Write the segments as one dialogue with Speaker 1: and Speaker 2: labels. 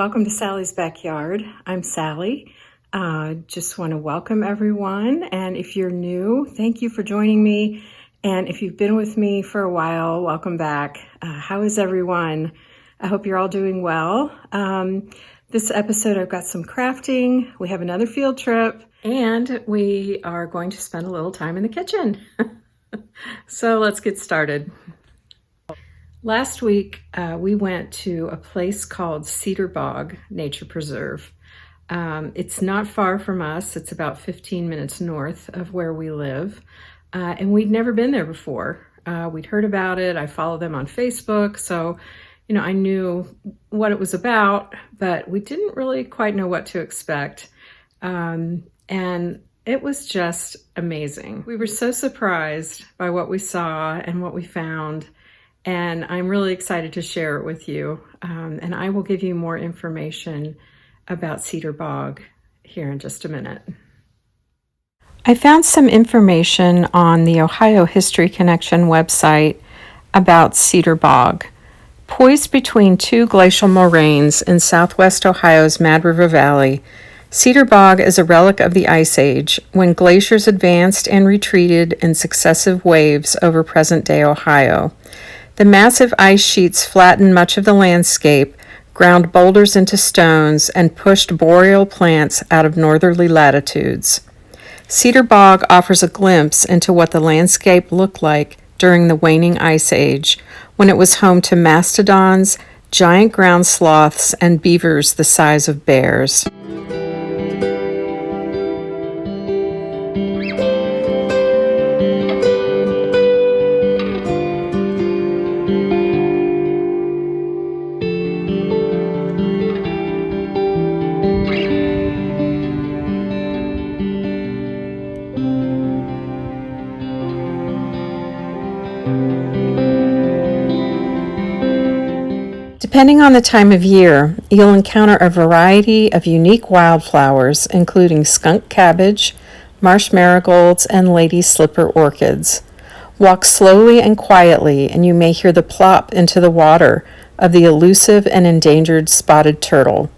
Speaker 1: welcome to Sally's Backyard. I'm Sally. Just want to welcome everyone, and if you're new, thank you for joining me, and if you've been with me for a while, welcome back. How is everyone? I hope you're all doing well. This episode I've got some crafting, we have another field trip, and we are going to spend a little time in the kitchen. So let's get started. Last week, we went to a place called Cedar Bog Nature Preserve. It's not far from us. It's about 15 minutes north of where we live. And we'd never been there before. We'd heard about it. I follow them on Facebook. So, I knew what it was about, but we didn't really quite know what to expect. And it was just amazing. We were so surprised by what we saw and what we found. And I'm really excited to share it with you. And I will give you more information about Cedar Bog here in just a minute. I found some information on the Ohio History Connection website about Cedar Bog. Poised between two glacial moraines in southwest Ohio's Mad River Valley, Cedar Bog is a relic of the Ice Age, when glaciers advanced and retreated in successive waves over present-day Ohio. The massive ice sheets flattened much of the landscape, ground boulders into stones, and pushed boreal plants out of northerly latitudes. Cedar Bog offers a glimpse into what the landscape looked like during the waning Ice Age, when it was home to mastodons, giant ground sloths, and beavers the size of bears. Depending on the time of year, you'll encounter a variety of unique wildflowers, including skunk cabbage, marsh marigolds, and lady slipper orchids. Walk slowly and quietly, and you may hear the plop into the water of the elusive and endangered spotted turtle.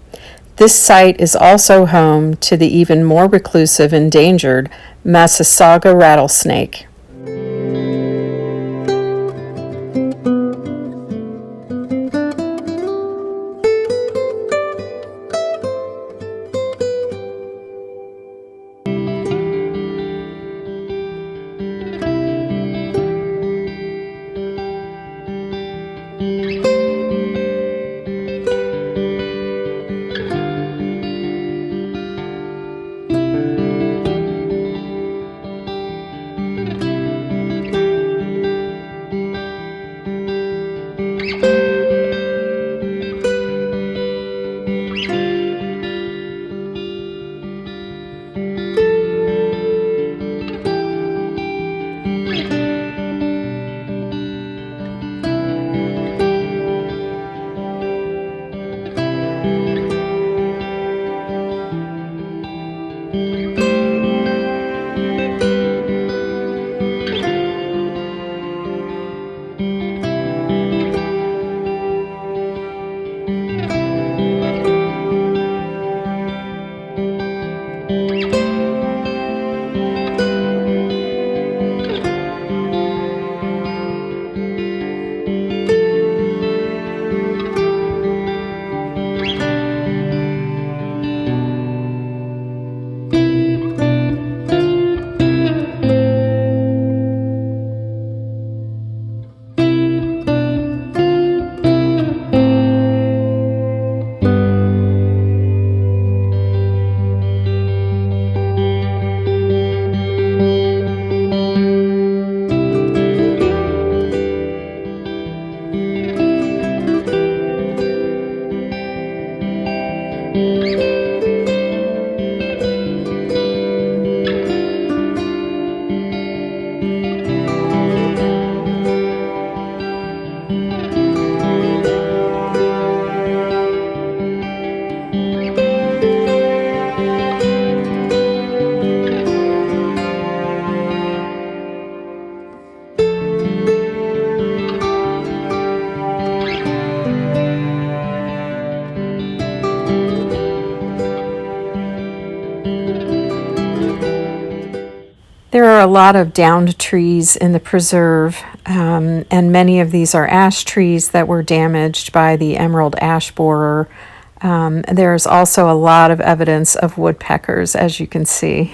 Speaker 1: This site is also home to the even more reclusive endangered Massasauga rattlesnake. are a lot of downed trees in the preserve, and many of these are ash trees that were damaged by the emerald ash borer. There's also a lot of evidence of woodpeckers, as you can see.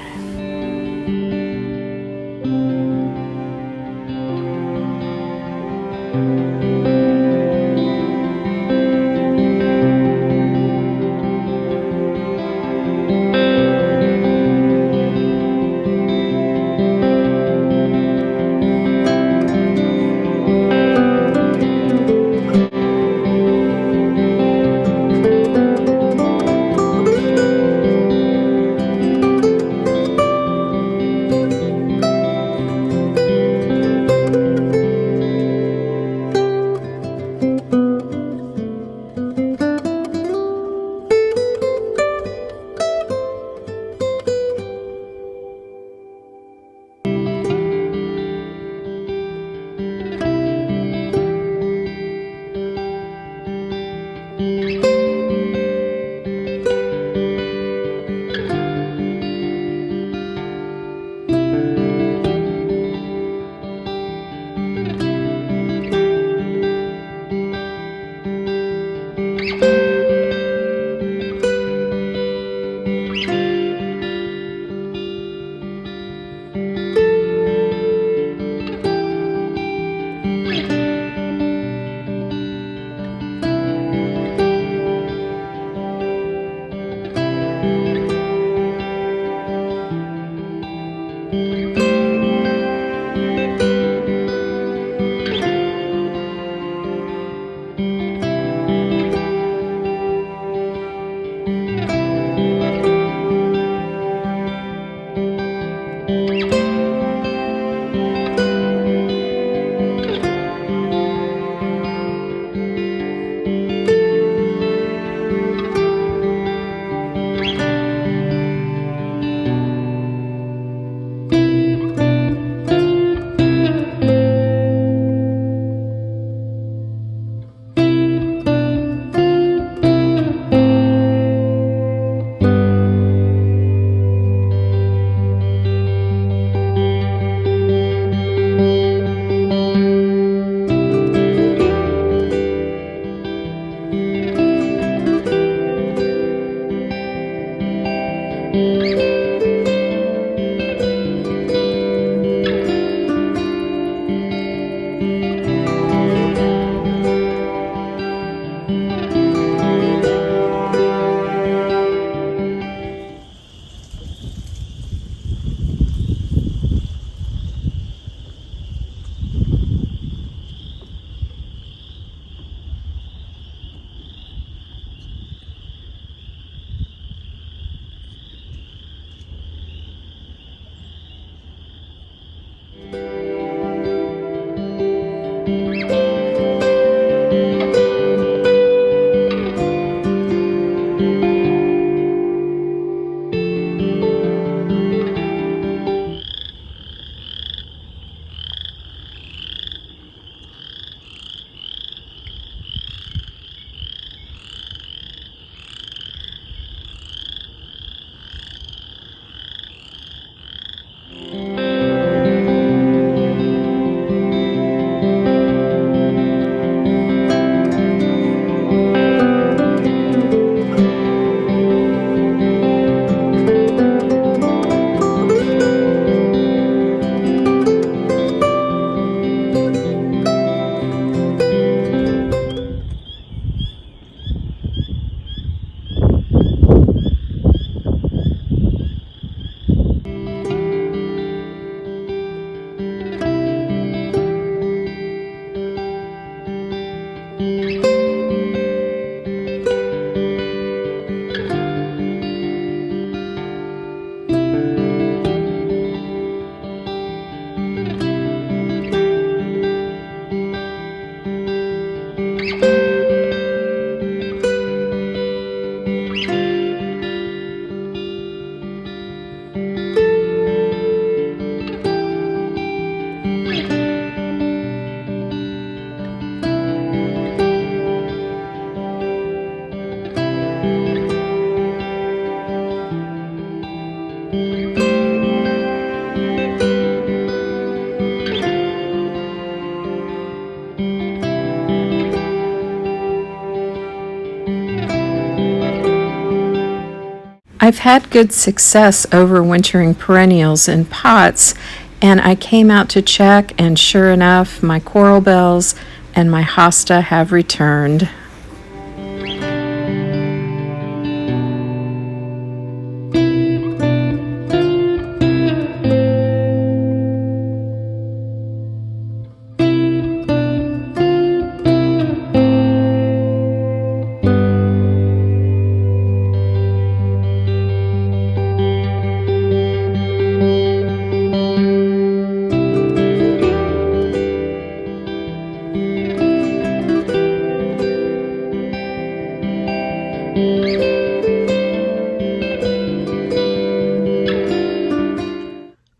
Speaker 1: I've had good success overwintering perennials in pots, and I came out to check, and sure enough, my coral bells and my hosta have returned.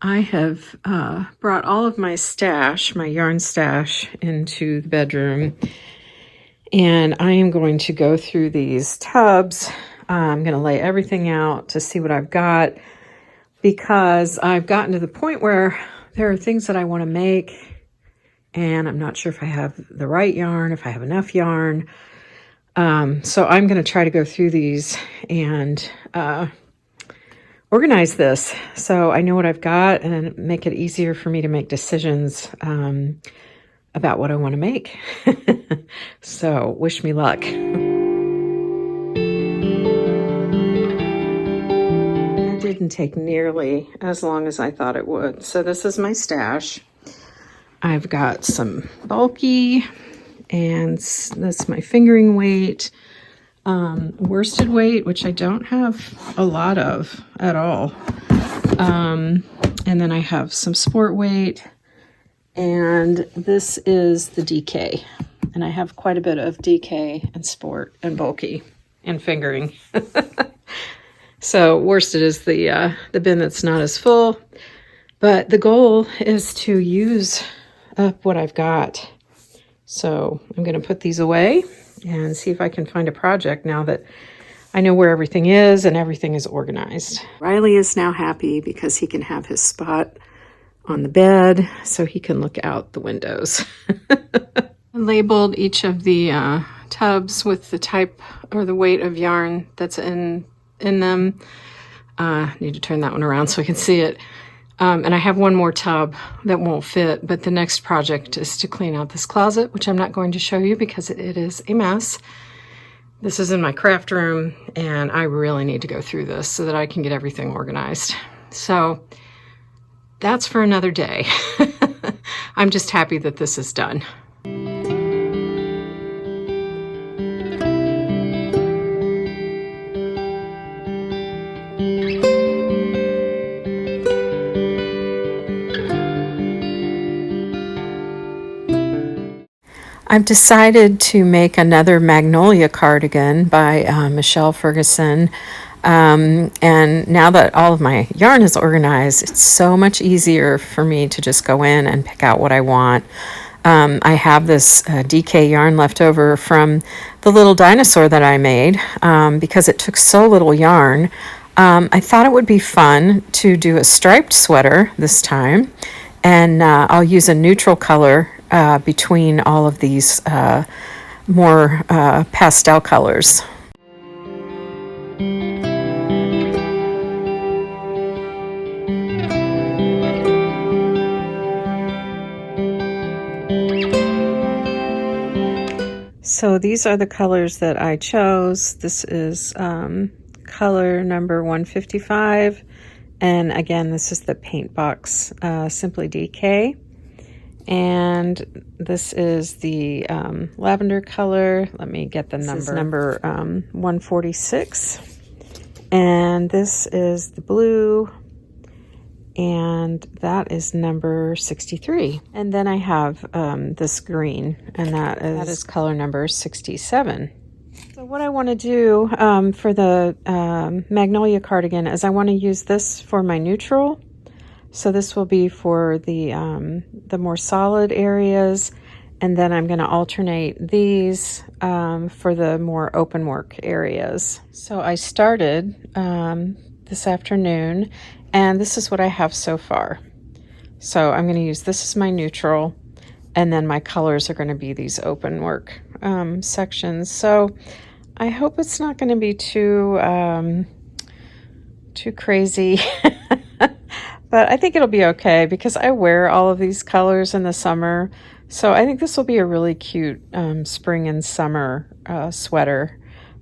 Speaker 1: I have brought all of my stash, my yarn stash, into the bedroom, and I am going to go through these tubs. I'm going to lay everything out to see what I've got, because I've gotten to the point where there are things that I want to make, and I'm not sure if I have the right yarn, if I have enough yarn. So I'm going to try to go through these and organize this so I know what I've got and make it easier for me to make decisions about what I want to make. So wish me luck. It didn't take nearly as long as I thought it would. So this is my stash. I've got some bulky, and that's my fingering weight. Worsted weight, which I don't have a lot of at all. And then I have some sport weight, and this is the DK. And I have quite a bit of DK and sport and bulky and fingering. So worsted is the bin that's not as full, but the goal is to use up what I've got. So I'm going to put these away and see if I can find a project now that I know where everything is and everything is organized. Riley is now happy because he can have his spot on the bed so he can look out the windows. I labeled each of the tubs with the type or the weight of yarn that's in them. Need to turn that one around so I can see it. And I have one more tub that won't fit, but the next project is to clean out this closet, which I'm not going to show you because it is a mess. This is in my craft room, and I really need to go through this so that I can get everything organized. So that's for another day. I'm just happy that this is done. I've decided to make another Magnolia cardigan by Michelle Ferguson. And now that all of my yarn is organized, it's so much easier for me to just go in and pick out what I want. I have this DK yarn left over from the little dinosaur that I made because it took so little yarn. I thought it would be fun to do a striped sweater this time, and I'll use a neutral color between all of these more pastel colors. So these are the colors that I chose. This is color number 155, and again, this is the Paintbox Simply DK. And this is the lavender color. Let me get the number. This is number 146. And this is the blue. And that is number 63. And then I have this green, and that is color number 67. So what I want to do for the Magnolia cardigan is I want to use this for my neutral. So this will be for the more solid areas, and then I'm going to alternate these for the more open work areas. So I started this afternoon, and this is what I have so far. So I'm going to use this as my neutral, and then my colors are going to be these open work sections. So I hope it's not going to be too
Speaker 2: too crazy. But I think it'll be okay because I wear all of these colors in the summer. So I think this will be a really cute spring and summer sweater.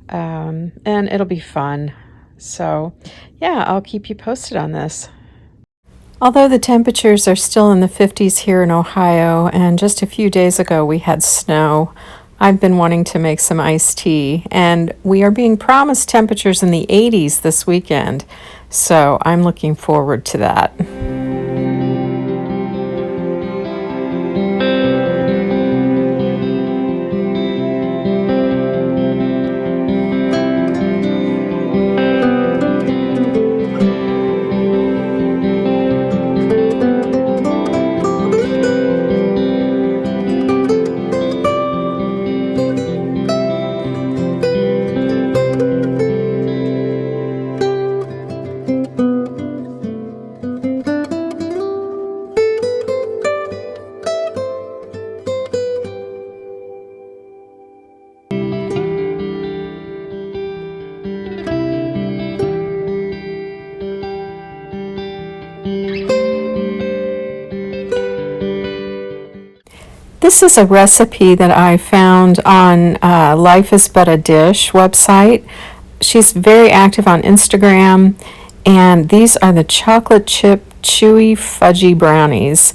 Speaker 2: And it'll be fun. So yeah, I'll keep you posted on this. Although the temperatures are still in the 50s here in Ohio, and just a few days ago we had snow, I've been wanting to make some iced tea, and we are being promised temperatures in the 80s this weekend, so I'm looking forward to that. This is a recipe that I found on Life is But a Dish website. She's very active on Instagram, and these are the chocolate chip chewy fudgy brownies.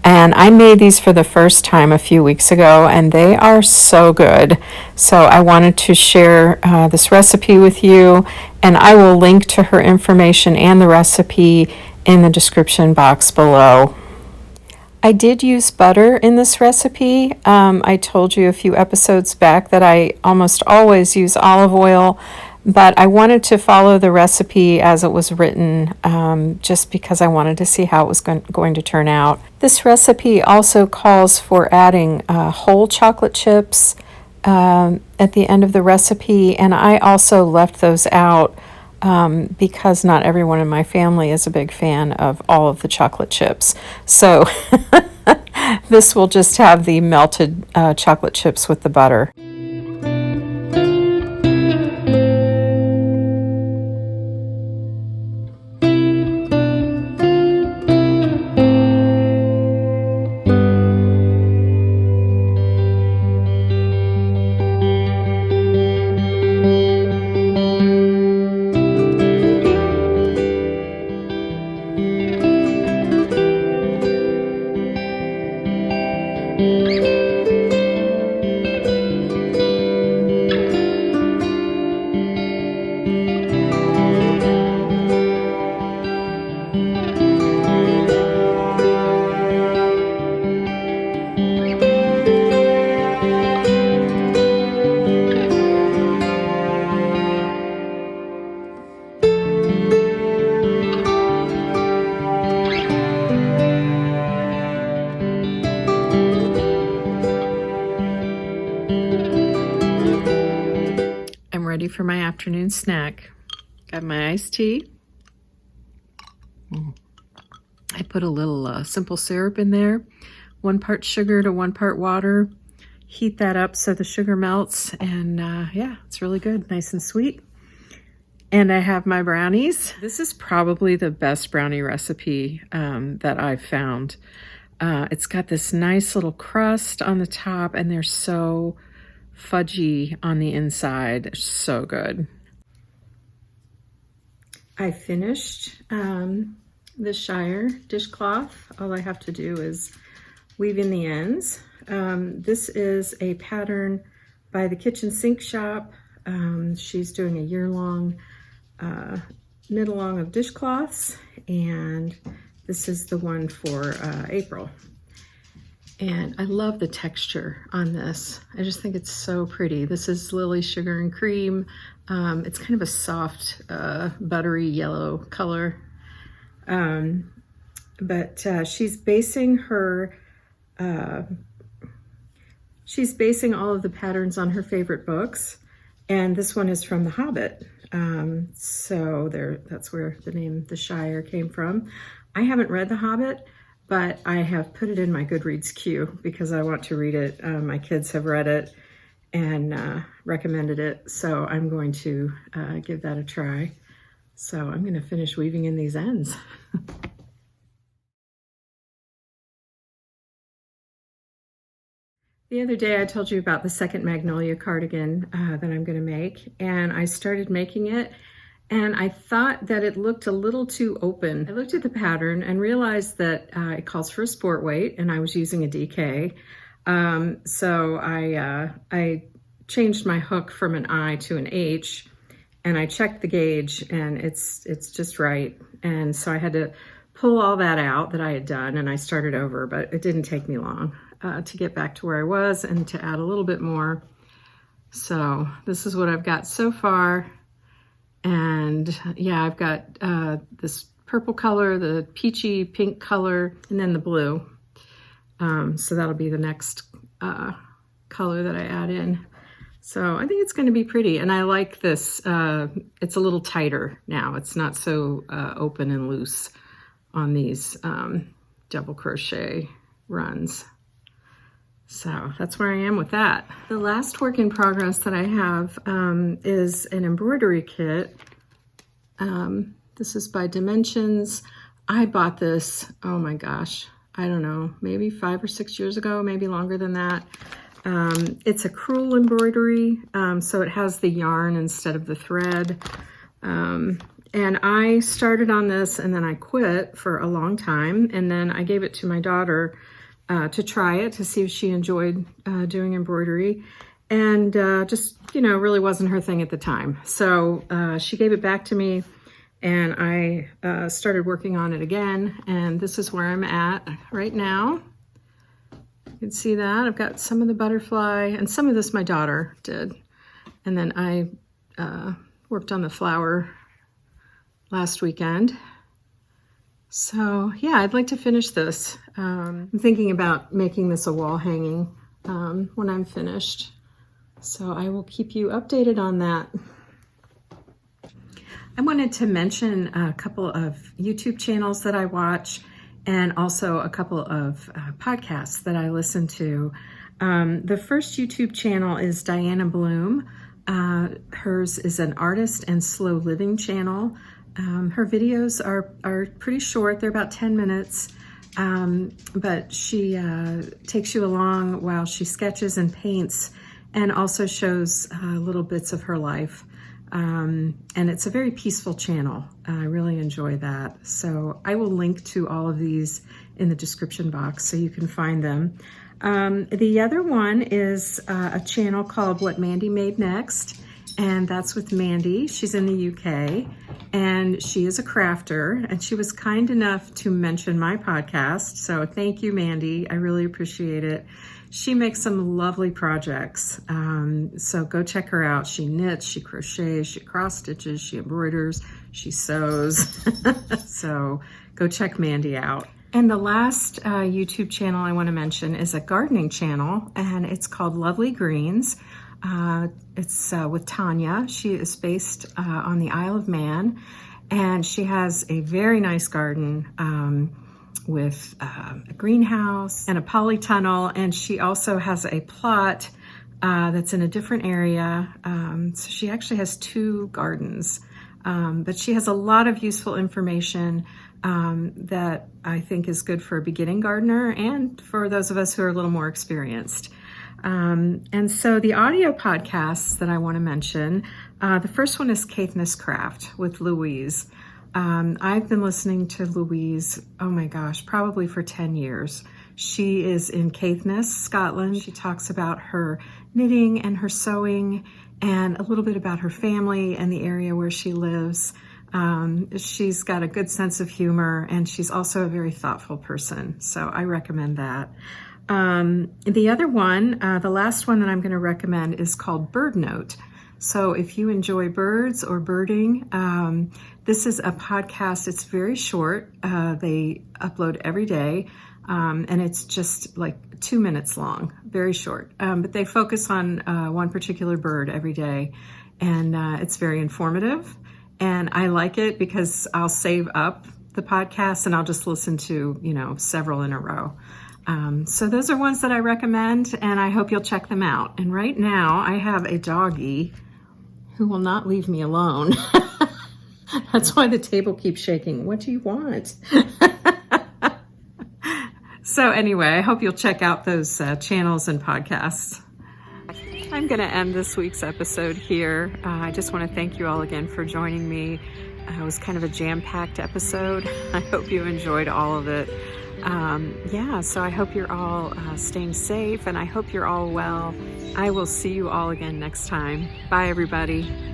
Speaker 2: And I made these for the first time a few weeks ago, and they are so good. So I wanted to share this recipe with you, and I will link to her information and the recipe in the description box below. I did use butter in this recipe. I told you a few episodes back that I almost always use olive oil, but I wanted to follow the recipe as it was written just because I wanted to see how it was going to turn out. This recipe also calls for adding whole chocolate chips at the end of the recipe, and I also left those out because not everyone in my family is a big fan of all of the chocolate chips. So this will just have the melted chocolate chips with the butter. Ready for my afternoon snack. Got my iced tea. I put a little simple syrup in there, 1 part sugar to 1 part water. Heat that up so the sugar melts, and yeah, it's really good, nice and sweet. And I have my brownies. This is probably the best brownie recipe that I've found. It's got this nice little crust on the top, and they're so fudgy on the inside. They're so good. I finished the Shire Dishcloth. All I have to do is weave in the ends. This is a pattern by the Kitchen Sink Shop. She's doing a year-long knit-along of dishcloths, and this is the one for April. And I love the texture on this. I just think it's so pretty. This is Lily Sugar and Cream. It's kind of a soft, buttery yellow color. But she's basing all of the patterns on her favorite books. And this one is from The Hobbit. So that's where the name The Shire came from. I haven't read The Hobbit, but I have put it in my Goodreads queue because I want to read it. My kids have read it and recommended it, so I'm going to give that a try.
Speaker 1: So I'm going to finish weaving in these ends. The other day I told you about the second Magnolia cardigan that I'm going to make, and I started making it, and I thought that it looked a little too open. I looked at the pattern and realized that it calls for a sport weight, and I was using a DK. So I changed my hook from an I to an H, and I checked the gauge, and it's just right. And so I had to pull all that out that I had done, and I started over, but it didn't take me long to get back to where I was and to add a little bit more. So this is what I've got so far. And yeah, I've got this purple color, the peachy pink color, and then the blue. So that'll be the next color that I add in. So I think it's going to be pretty. And I like this. It's a little tighter now. It's not so open and loose on these double crochet runs. So that's where I am with that. The last work in progress that I have is an embroidery kit. This is by Dimensions. I bought this, oh my gosh, I don't know, maybe 5 or 6 years ago, maybe longer than that. It's a crewel embroidery, so it has the yarn instead of the thread. And I started on this and then I quit for a long time, and then I gave it to my daughter to try it, to see if she enjoyed doing embroidery, and just, you know, really wasn't her thing at the time. So she gave it back to me, and I started working on it again, and this is where I'm at right now. You can see that I've got some of the butterfly, and some of this my daughter did, and then I worked on the flower last weekend. So yeah, I'd like to finish this. I'm thinking about making this a wall hanging when I'm finished. So I will keep you updated on that. I wanted to mention a couple of YouTube channels that I watch, and also a couple of podcasts that I listen to. The first YouTube channel is Diana Bloom. Hers is an artist and slow living channel. Her videos are pretty short. They're about 10 minutes, but she takes you along while she sketches and paints, and also shows little bits of her life. And it's a very peaceful channel. I really enjoy that. So I will link to all of these in the description box so you can find them. The other one is a channel called What Mandy Made Next. And that's with Mandy. She's in the UK, and she is a crafter, and she was kind enough to mention my podcast. So thank you, Mandy. I really appreciate it. She makes some lovely projects. So go check her out. She knits, she crochets, she cross stitches, she embroiders, she sews. So go check Mandy out. And the last YouTube channel I want to mention is a gardening channel, and it's called Lovely Greens. It's with Tanya. She is based on the Isle of Man, and she has a very nice garden with a greenhouse and a polytunnel, and she also has a plot that's in a different area. So she actually has 2 gardens, but she has a lot of useful information that I think is good for a beginning gardener and for those of us who are a little more experienced. And so the audio podcasts that I want to mention, the first one is Caithness Craft with Louise. I've been listening to Louise, oh my gosh, probably for 10 years. She is in Caithness, Scotland. She talks about her knitting and her sewing, and a little bit about her family and the area where she lives. She's got a good sense of humor, and she's also a very thoughtful person. So I recommend that. The other one, the last one that I'm going to recommend is called Birdnote. So if you enjoy birds or birding, this is a podcast. It's very short. They upload every day, and it's just like 2 minutes long, very short. But they focus on one particular bird every day, and it's very informative. And I like it because I'll save up the podcast and I'll just listen to, you know, several in a row. So those are ones that I recommend, and I hope you'll check them out. And right now I have a doggie who will not leave me alone. That's why the table keeps shaking. What do you want? So anyway, I hope you'll check out those channels and podcasts. I'm going to end this week's episode here. I just want to thank you all again for joining me. It was kind of a jam-packed episode. I hope you enjoyed all of it. So I hope you're all staying safe, and I hope you're all well. I will see you all again next time. Bye, everybody.